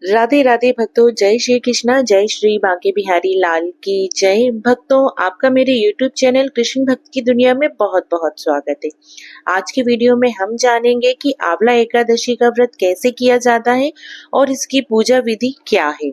राधे राधे भक्तों, जय श्री कृष्णा, जय श्री बांके बिहारी लाल की जय। भक्तों, आपका मेरे YouTube चैनल कृष्ण भक्त की दुनिया में बहुत बहुत स्वागत है। आज की वीडियो में हम जानेंगे कि आंवला एकादशी का व्रत कैसे किया जाता है और इसकी पूजा विधि क्या है।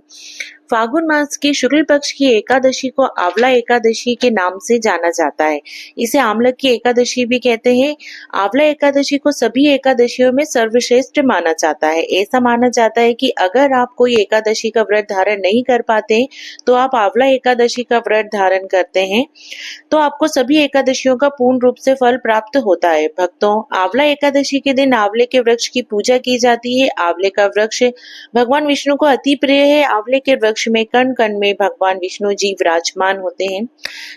फागुन मास की शुक्ल पक्ष की एकादशी को आंवला एकादशी के नाम से जाना जाता है। इसे आमलक की एकादशी भी कहते हैं। आंवला एकादशी को सभी एकादशियों में सर्वश्रेष्ठ माना जाता है। ऐसा माना जाता है कि अगर आप कोई एकादशी का व्रत धारण नहीं कर पाते, तो आप आंवला एकादशी का व्रत धारण करते हैं तो आपको सभी एकादशियों का पूर्ण रूप से फल प्राप्त होता है। भक्तों, आंवला एकादशी के दिन आंवले के वृक्ष की पूजा की जाती है। आंवले का वृक्ष भगवान विष्णु को अति प्रिय है। आंवले के वृक्ष में कण कण में भगवान विष्णु जी विराजमान होते हैं।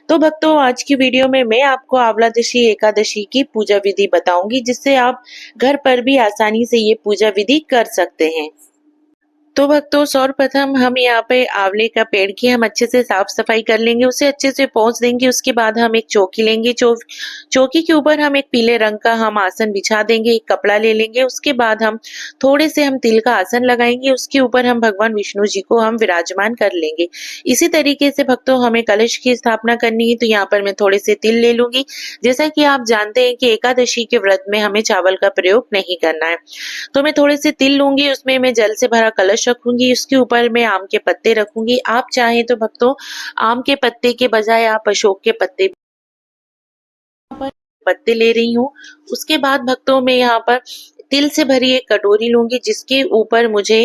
तो भक्तों, आज की वीडियो में मैं आपको आंवलादशी एकादशी की पूजा विधि बताऊंगी, जिससे आप घर पर भी आसानी से ये पूजा विधि कर सकते हैं। तो भक्तों, सर्वप्रथम हम यहाँ पे आंवले का पेड़ की हम अच्छे से साफ सफाई कर लेंगे, उसे अच्छे से पोंछ देंगे। उसके बाद हम एक चौकी लेंगे। चौकी के ऊपर हम एक पीले रंग का हम आसन बिछा देंगे, एक कपड़ा ले लेंगे। उसके बाद हम थोड़े से हम तिल का आसन लगाएंगे, उसके ऊपर हम भगवान विष्णु जी को हम विराजमान कर लेंगे। इसी तरीके से भक्तों, हमें कलश की स्थापना करनी है, तो यहाँ पर मैं थोड़े से तिल ले लूंगी। जैसा कि आप जानते हैं कि एकादशी के व्रत में हमें चावल का प्रयोग नहीं करना है, तो मैं थोड़े से तिल लूंगी, उसमें मैं जल से भरा कलश रखूंगी, उसके ऊपर मैं आम के पत्ते रखूंगी। आप चाहें तो भक्तों, आम के पत्ते के बजाय आप अशोक के पत्ते ले रही हूँ। उसके बाद भक्तों, मैं यहाँ पर तिल से भरी एक कटोरी लूंगी, जिसके ऊपर मुझे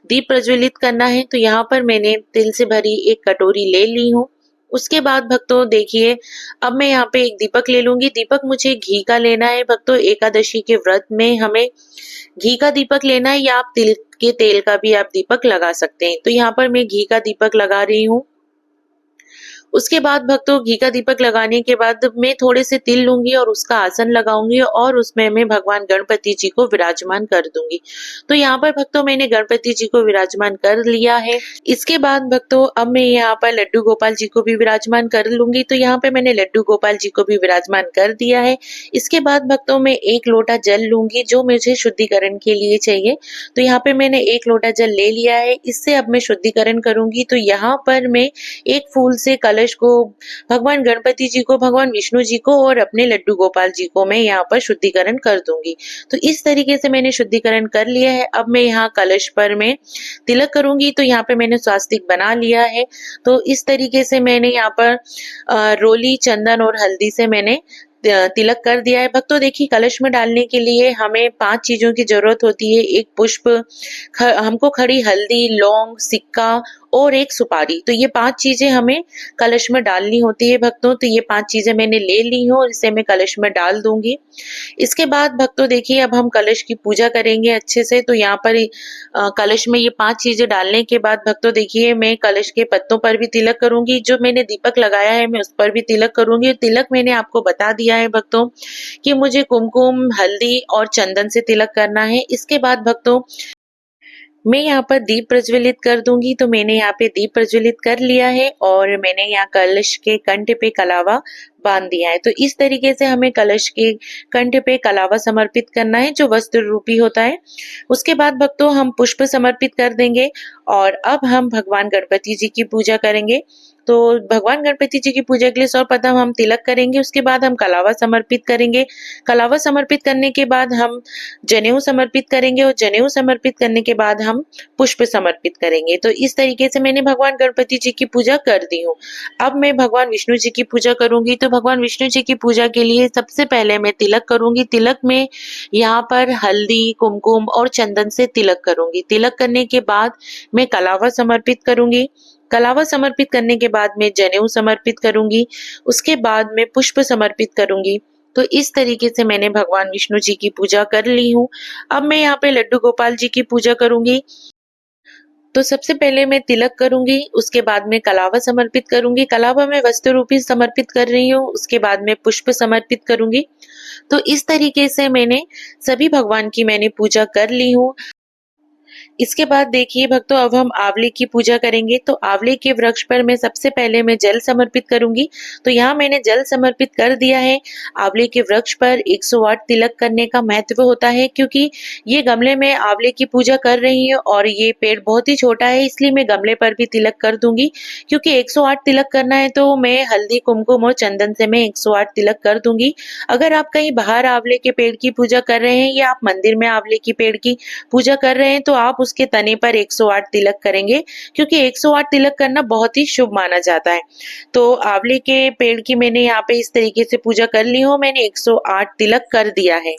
दीप प्रज्वलित करना है। तो यहाँ पर मैंने तिल से भरी एक कटोरी ले ली हूँ। उसके बाद भक्तों देखिए, अब मैं यहाँ पे एक दीपक ले लूंगी। दीपक मुझे घी का लेना है। भक्तों, एकादशी के व्रत में हमें घी का दीपक लेना है, या आप तिल के तेल का भी आप दीपक लगा सकते हैं। तो यहाँ पर मैं घी का दीपक लगा रही हूँ। उसके बाद भक्तों, घी का दीपक लगाने के बाद मैं थोड़े से तिल लूंगी और उसका आसन लगाऊंगी, और उसमें मैं भगवान गणपति जी को विराजमान कर दूंगी। तो यहाँ पर भक्तों, मैंने गणपति जी को विराजमान कर लिया है। इसके बाद भक्तों, अब मैं यहाँ पर लड्डू गोपाल जी को भी विराजमान कर लूंगी। तो यहाँ पे मैंने लड्डू गोपाल जी को भी विराजमान कर दिया है। इसके बाद भक्तों, मैं एक लोटा जल लूंगी, जो मुझे शुद्धिकरण के लिए चाहिए। तो यहाँ पे मैंने एक लोटा जल ले लिया है। इससे अब मैं शुद्धिकरण करूंगी। तो यहाँ पर मैं एक फूल से कलश को भगवान गणपति जी को, भगवान विष्णु जी को और अपने लड्डू गोपाल जी को मैं यहाँ पर शुद्धिकरण कर दूंगी। तो इस तरीके से मैंने शुद्धिकरण कर लिया है। अब मैं यहाँ कलश पर मैं तिलक करूंगी। तो यहाँ पे मैंने स्वास्तिक बना लिया है। तो इस तरीके से मैंने यहाँ पर रोली, चंदन और हल्दी से मैंने तिलक कर दिया है। भक्तों देखिए, कलश में डालने के लिए हमें 5 चीजों की जरूरत होती है। एक पुष्प, हमको खड़ी हल्दी, लौंग, सिक्का और एक सुपारी। तो ये 5 चीजें हमें कलश में डालनी होती है भक्तों। तो ये 5 चीजें मैंने ले ली हूँ और इसे मैं कलश में डाल दूंगी। इसके बाद भक्तों देखिए, अब हम कलश की पूजा करेंगे अच्छे से। तो यहाँ पर कलश में ये 5 चीजें डालने के बाद भक्तों देखिए, मैं कलश के पत्तों पर भी तिलक करूंगी। जो मैंने दीपक लगाया है, मैं उस पर भी तिलक करूंगी। तिलक मैंने आपको बता दिया है भक्तों कि मुझे कुमकुम, हल्दी और चंदन से तिलक करना है। इसके बाद भक्तों, मैं यहाँ पर दीप प्रज्वलित कर दूंगी। तो मैंने यहाँ पे दीप प्रज्वलित कर लिया है और मैंने यहाँ कलश के कंठ पे कलावा बांध दिया है। तो इस तरीके से हमें कलश के कंठ पे कलावा समर्पित करना है, जो वस्त्र रूपी होता है। उसके बाद भक्तों, हम पुष्प समर्पित कर देंगे और अब हम भगवान गणपति जी की पूजा करेंगे। तो भगवान गणपति जी की पूजा के लिए सर्वप्रथम हम तिलक करेंगे। उसके बाद हम कलावा समर्पित करेंगे। कलावा समर्पित करने के बाद हम जनेऊ समर्पित करेंगे, और जनेऊ समर्पित करने के बाद हम पुष्प समर्पित करेंगे। तो इस तरीके से मैंने भगवान गणपति जी की पूजा कर दी हूँ। अब मैं भगवान विष्णु जी की पूजा करूंगी। तो भगवान विष्णु जी की पूजा के लिए सबसे पहले मैं तिलक करूंगी। तिलक में यहाँ पर हल्दी, कुमकुम और चंदन से तिलक करूंगी। तिलक करने के बाद मैं कलावा समर्पित करूंगी। कलावा समर्पित करने के बाद मैं जनेऊ समर्पित करूंगी। उसके बाद मैं पुष्प समर्पित करूंगी। तो इस तरीके से मैंने भगवान विष्णु जी की पूजा कर ली हूँ। अब मैं यहाँ पे लड्डू गोपाल जी की पूजा करूंगी। तो सबसे पहले मैं तिलक करूंगी, उसके बाद में कलावा समर्पित करूंगी। कलावा मैं वस्त्र रूपी समर्पित कर रही हूँ। उसके बाद में पुष्प समर्पित करूंगी। तो इस तरीके से मैंने सभी भगवान की मैंने पूजा कर ली हूँ। इसके बाद देखिए भक्तों, अब हम आंवले की पूजा करेंगे। तो आंवले के वृक्ष पर मैं सबसे पहले मैं जल समर्पित करूंगी। तो यहाँ मैंने जल समर्पित कर दिया है। आंवले के वृक्ष पर 108 तिलक करने का महत्व होता है, क्योंकि ये गमले में आंवले की पूजा कर रही है और ये पेड़ बहुत ही छोटा है, इसलिए मैं गमले पर भी तिलक कर दूंगी। क्योंकि 108 तिलक करना है तो मैं हल्दी, कुमकुम और चंदन से मैं 108 तिलक कर दूंगी। अगर आप कहीं बाहर आंवले के पेड़ की पूजा कर रहे हैं या आप मंदिर में आंवले की पेड़ की पूजा कर रहे हैं तो आप उसके तने पर 108 तिलक करेंगे, क्योंकि 108 तिलक करना बहुत ही शुभ माना जाता है। तो आंवले के पेड़ की मैंने यहाँ पे इस तरीके से पूजा कर ली हूँ, मैंने 108 तिलक कर दिया है।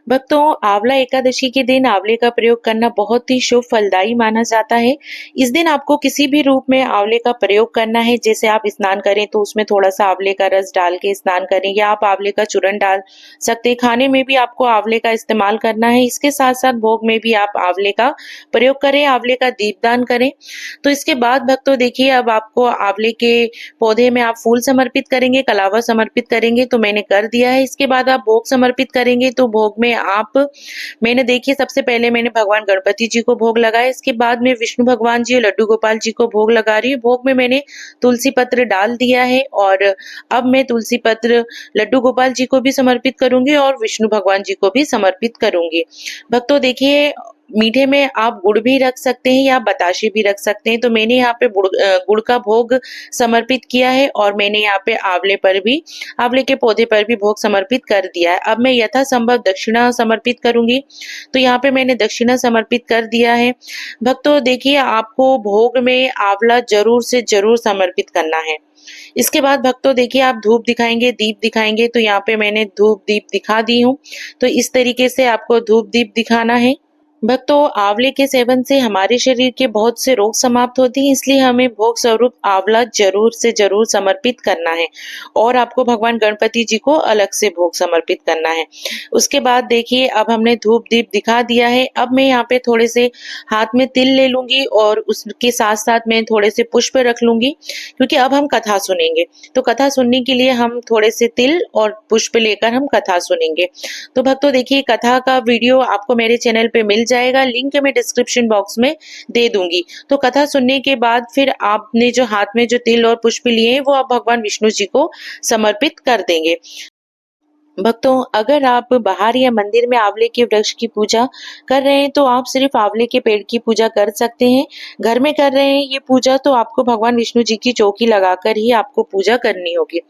भक्तों, आंवला एकादशी के दिन आंवले का प्रयोग करना बहुत ही शुभ फलदायी माना जाता है। इस दिन आपको किसी भी रूप में आंवले का प्रयोग करना है। जैसे आप स्नान करें तो उसमें थोड़ा सा आंवले का रस डाल के स्नान करें, या आप आंवले का चूर्ण डाल सकते हैं। खाने में भी आपको आंवले का इस्तेमाल करना है। इसके साथ साथ भोग में भी आप आंवले का प्रयोग करें, आंवले का दीपदान करें। तो इसके बाद भक्तों देखिए, अब आपको आंवले के पौधे में आप फूल समर्पित करेंगे, कलावा समर्पित करेंगे, तो मैंने कर दिया है। इसके बाद आप भोग समर्पित करेंगे, तो भोग में आप मैंने देखिए सबसे पहले मैंने भगवान गणपति जी को भोग लगाया। इसके बाद में विष्णु भगवान जी और लड्डू गोपाल जी को भोग लगा रही हूँ। भोग में मैंने तुलसी पत्र डाल दिया है और अब मैं तुलसी पत्र लड्डू गोपाल जी को भी समर्पित करूंगी और विष्णु भगवान जी को भी समर्पित करूंगी। भक्तों देखिए, मीठे में आप गुड़ भी रख सकते हैं या बताशे भी रख सकते हैं। तो मैंने यहाँ पे गुड़ का भोग समर्पित किया है और मैंने यहाँ पे आंवले के पौधे पर भी भोग समर्पित कर दिया है। अब मैं यथासंभव दक्षिणा समर्पित करूंगी। तो यहाँ पे मैंने दक्षिणा समर्पित कर दिया है। भक्तों देखिए, आपको भोग में आंवला जरूर से जरूर समर्पित करना है। इसके बाद भक्तों देखिए, आप धूप दिखाएंगे, दीप दिखाएंगे। तो यहाँ पे मैंने धूप दीप दिखा दी हूँ। तो इस तरीके से आपको धूप दीप दिखाना है। भक्तों, आंवले के सेवन से हमारे शरीर के बहुत से रोग समाप्त होते हैं, इसलिए हमें भोग स्वरूप आंवला जरूर से जरूर समर्पित करना है और आपको भगवान गणपति जी को अलग से भोग समर्पित करना है। उसके बाद देखिए, अब हमने धूप दीप दिखा दिया है। अब मैं यहाँ पे थोड़े से हाथ में तिल ले लूंगी और उसके साथ साथ मैं थोड़े से पुष्प रख लूंगी, क्योंकि अब हम कथा सुनेंगे। तो कथा सुनने के लिए हम थोड़े से तिल और पुष्प लेकर हम कथा सुनेंगे। तो भक्तों देखिए, कथा का वीडियो आपको मेरे चैनल पे मिल जाएगा, लिंक मैं डिस्क्रिप्शन बॉक्स में दे दूंगी। तो कथा सुनने के बाद फिर आपने जो हाथ में जो तिल और पुष्प लिए हैं वो आप भगवान विष्णु जी को समर्पित कर देंगे। भक्तों, अगर आप बाहर या मंदिर में आंवले के वृक्ष की पूजा कर रहे हैं तो आप सिर्फ आंवले के पेड़ की पूजा कर सकते हैं। घर में कर रहे हैं ये पूजा तो आपको भगवान विष्णु जी की चौकी लगाकर ही आपको पूजा करनी होगी।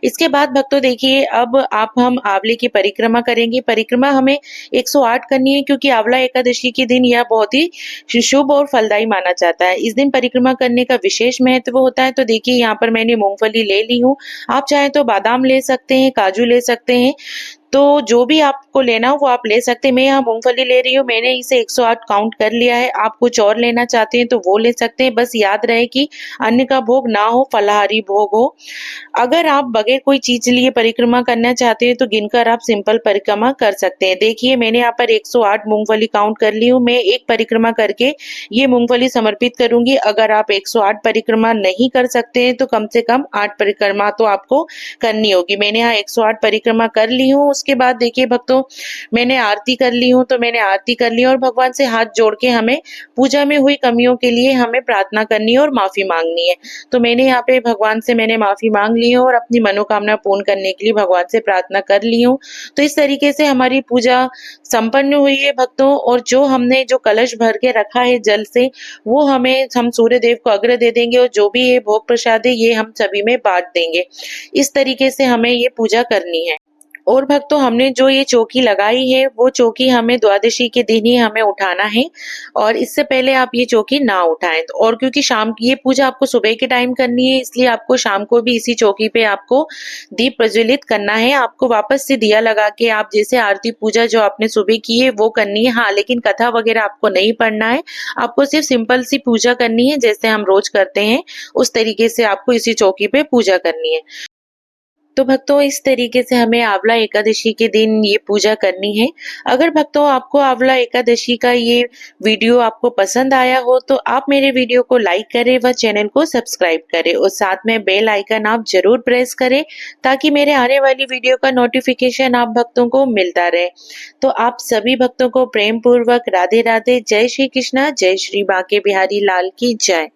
इसके बाद भक्तों देखिए, अब हम आंवले की परिक्रमा करेंगे। परिक्रमा हमें 108 करनी है, क्योंकि आंवला एकादशी के दिन यह बहुत ही शुभ और फलदायी माना जाता है। इस दिन परिक्रमा करने का विशेष महत्व होता है। तो देखिए, यहाँ पर मैंने मूंगफली ले ली हूँ। आप चाहे तो बादाम ले सकते हैं, काजू ले सकते हैं। तो जो भी आपको लेना हो वो आप ले सकते हैं। मैं यहाँ मूंगफली ले रही हूँ, मैंने इसे 108 काउंट कर लिया है। आप कुछ और लेना चाहते हैं तो वो ले सकते हैं। बस याद रहे कि अन्न का भोग ना हो, फलाहारी भोग हो। अगर आप बगैर कोई चीज लिए परिक्रमा करना चाहते हैं तो गिनकर आप सिंपल परिक्रमा कर सकते हैं। देखिए, मैंने यहाँ पर 108 मूंगफली काउंट कर ली हूँ। मैं एक परिक्रमा करके ये मूंगफली समर्पित करूंगी। अगर आप 108 परिक्रमा नहीं कर सकते हैं तो कम से कम 8 परिक्रमा तो आपको करनी होगी। मैंने यहाँ 108 परिक्रमा कर ली हूँ। उसके बाद देखिए भक्तों, मैंने आरती कर ली हूँ। तो मैंने आरती कर ली और भगवान से हाथ जोड़ के हमें पूजा में हुई कमियों के लिए हमें प्रार्थना करनी है और माफी मांगनी है। तो मैंने यहाँ पे भगवान से मैंने माफी मांग ली है और अपनी मनोकामना पूर्ण करने के लिए भगवान से प्रार्थना कर ली हूँ। तो इस तरीके से हमारी पूजा संपन्न हुई है भक्तों। और जो हमने जो कलश भर के रखा है जल से, वो हम सूर्य देव को अग्र दे देंगे और जो भी ये भोग प्रसाद है ये हम सभी में बांट देंगे। इस तरीके से हमें ये पूजा करनी है। और भक्तों, हमने जो ये चौकी लगाई है वो चौकी हमें द्वादशी के दिन ही हमें उठाना है और इससे पहले आप ये चौकी ना उठाएं। तो और क्योंकि शाम की ये पूजा आपको सुबह के टाइम करनी है, इसलिए आपको शाम को भी इसी चौकी पे आपको दीप प्रज्वलित करना है। आपको वापस से दिया लगा के आप जैसे आरती पूजा जो आपने सुबह की है वो करनी है। हाँ, लेकिन कथा वगैरह आपको नहीं पढ़ना है। आपको सिर्फ सिंपल सी पूजा करनी है, जैसे हम रोज करते हैं उस तरीके से आपको इसी चौकी पे पूजा करनी है। तो भक्तों इस तरीके से हमें आंवला एकादशी के दिन ये पूजा करनी है। अगर भक्तों आपको आंवला एकादशी का ये वीडियो आपको पसंद आया हो तो आप मेरे वीडियो को लाइक करें व चैनल को सब्सक्राइब करें और साथ में बेल आइकन आप जरूर प्रेस करें ताकि मेरे आने वाली वीडियो का नोटिफिकेशन आप भक्तों को मिलता रहे। तो आप सभी भक्तों को प्रेम पूर्वक राधे राधे, जय श्री कृष्णा, जय श्री बांके बिहारी लाल की जय।